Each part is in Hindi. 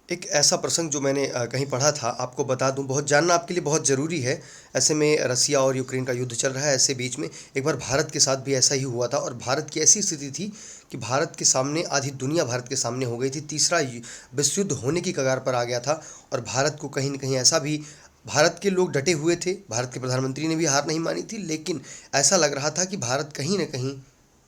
एक ऐसा प्रसंग जो मैंने कहीं पढ़ा था, आपको बता दूँ, बहुत जानना आपके लिए बहुत ज़रूरी है। ऐसे में रसिया और यूक्रेन का युद्ध चल रहा है, ऐसे बीच में एक बार भारत के साथ भी ऐसा ही हुआ था और भारत की ऐसी स्थिति थी कि भारत के सामने आधी दुनिया भारत के सामने हो गई थी। तीसरा विश्व युद्ध होने की कगार पर आ गया था और भारत को कहीं न कहीं ऐसा भी भारत के लोग डटे हुए थे, भारत के प्रधानमंत्री ने भी हार नहीं मानी थी, लेकिन ऐसा लग रहा था कि भारत कहीं न कहीं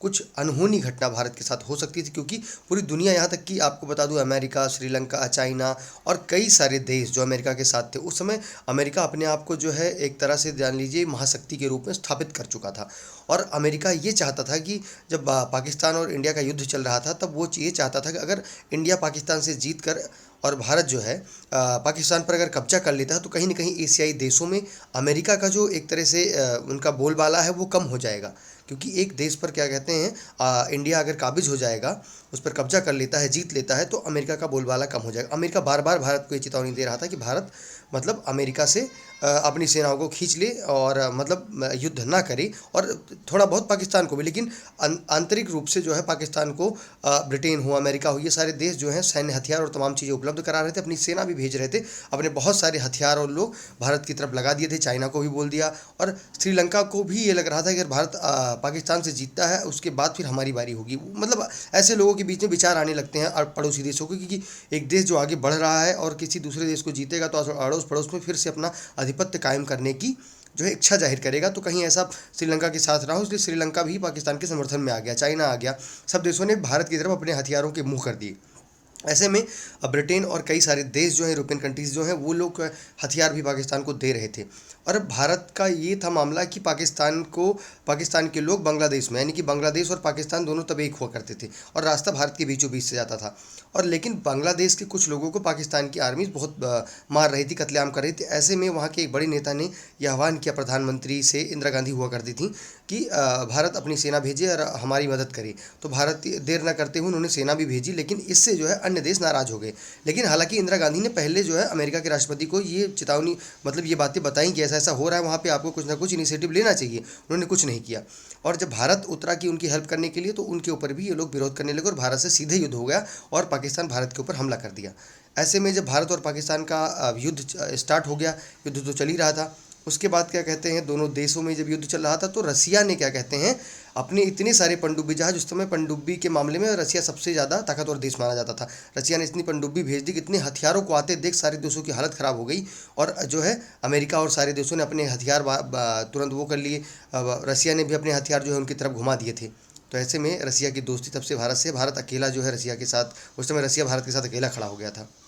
कुछ अनहोनी घटना भारत के साथ हो सकती थी, क्योंकि पूरी दुनिया, यहाँ तक कि आपको बता दूं, अमेरिका, श्रीलंका, चाइना और कई सारे देश जो अमेरिका के साथ थे उस समय, अमेरिका अपने आप को जो है एक तरह से जान लीजिए महाशक्ति के रूप में स्थापित कर चुका था। और अमेरिका ये चाहता था कि जब पाकिस्तान और इंडिया का युद्ध चल रहा था, तब वो ये चाहता था कि अगर इंडिया पाकिस्तान से जीत कर और भारत जो है पाकिस्तान पर अगर कब्जा कर लेता है, तो कहीं ना कहीं एशियाई देशों में अमेरिका का जो एक तरह से उनका बोलबाला है वो कम हो जाएगा। क्योंकि एक देश पर क्या कहते हैं, इंडिया अगर काबिज हो जाएगा, उस पर कब्जा कर लेता है, जीत लेता है, तो अमेरिका का बोलबाला कम हो जाएगा। अमेरिका बार बार भारत को ये चेतावनी दे रहा था कि भारत मतलब अमेरिका से अपनी सेनाओं को खींच ले और मतलब युद्ध ना करे, और थोड़ा बहुत पाकिस्तान को भी, लेकिन आंतरिक रूप से जो है पाकिस्तान को ब्रिटेन हो, अमेरिका हो, ये सारे देश जो हैं सैन्य हथियार और तमाम चीज़ें उपलब्ध करा रहे थे, अपनी सेना भी भेज रहे थे, अपने बहुत सारे हथियार और लोग भारत की तरफ लगा दिए थे। चाइना को भी बोल दिया और श्रीलंका को भी ये लग रहा था कि अगर भारत पाकिस्तान से जीतता है, उसके बाद फिर हमारी बारी होगी। मतलब ऐसे लोगों के बीच में विचार आने लगते हैं और पड़ोसी देशों को, क्योंकि एक देश जो आगे बढ़ रहा है और किसी दूसरे देश को जीतेगा, तो अड़ोस पड़ोस में फिर से अपना आधिपत्य कायम करने की जो है इच्छा जाहिर करेगा। तो कहीं ऐसा श्रीलंका के साथ रहा हो, इसलिए श्रीलंका भी पाकिस्तान के समर्थन में आ गया, चाइना आ गया, सब देशों ने भारत की तरफ अपने हथियारों के मुंह कर दिए। ऐसे में अब ब्रिटेन और कई सारे देश जो हैं, यूरोपियन कंट्रीज़ जो हैं, वो लोग हथियार भी पाकिस्तान को दे रहे थे। और भारत का ये था मामला कि पाकिस्तान के लोग बांग्लादेश में, यानी कि बांग्लादेश और पाकिस्तान दोनों तब एक हुआ करते थे और रास्ता भारत के बीचों बीच से जाता था। और लेकिन बांग्लादेश के कुछ लोगों को पाकिस्तान की आर्मी बहुत मार रही थी, कत्लेआम कर रही थी। ऐसे में वहाँ के एक बड़े नेता ने यह आह्वान किया प्रधानमंत्री से, इंदिरा गांधी हुआ करती थी, कि भारत अपनी सेना भेजे और हमारी मदद करे। तो भारत देर न करते हुए उन्होंने सेना भी भेजी, लेकिन इससे जो है अन्य देश नाराज़ हो गए। लेकिन हालांकि इंदिरा गांधी ने पहले जो है अमेरिका के राष्ट्रपति को ये चेतावनी, मतलब ये बातें बताई कि ऐसा ऐसा हो रहा है, वहाँ पे आपको कुछ ना कुछ इनिशिएटिव लेना चाहिए। उन्होंने कुछ नहीं किया। और जब भारत उतरा कि उनकी हेल्प करने के लिए, तो उनके ऊपर भी ये लोग विरोध करने लगे और भारत से सीधे युद्ध हो गया और पाकिस्तान भारत के ऊपर हमला कर दिया। ऐसे में जब भारत और पाकिस्तान का युद्ध स्टार्ट हो गया, युद्ध तो चल ही रहा था, उसके बाद क्या कहते हैं, दोनों देशों में जब युद्ध चल रहा था, तो रसिया ने क्या कहते हैं, अपने इतने सारे पनडुब्बी जहाज, उस समय पनडुब्बी के मामले में रसिया सबसे ज़्यादा ताकतवर देश माना जाता था, रसिया ने इतनी पनडुब्बी भेज दी कि इतने हथियारों को आते देख सारे देशों की हालत ख़राब हो गई। और जो है अमेरिका और सारे देशों ने अपने हथियार तुरंत वो कर लिए। रसिया ने भी अपने हथियार जो है उनकी तरफ घुमा दिए थे। तो ऐसे में रसिया की दोस्ती तब से भारत से, भारत अकेला जो है रसिया के साथ, उस समय रसिया भारत के साथ अकेला खड़ा हो गया था।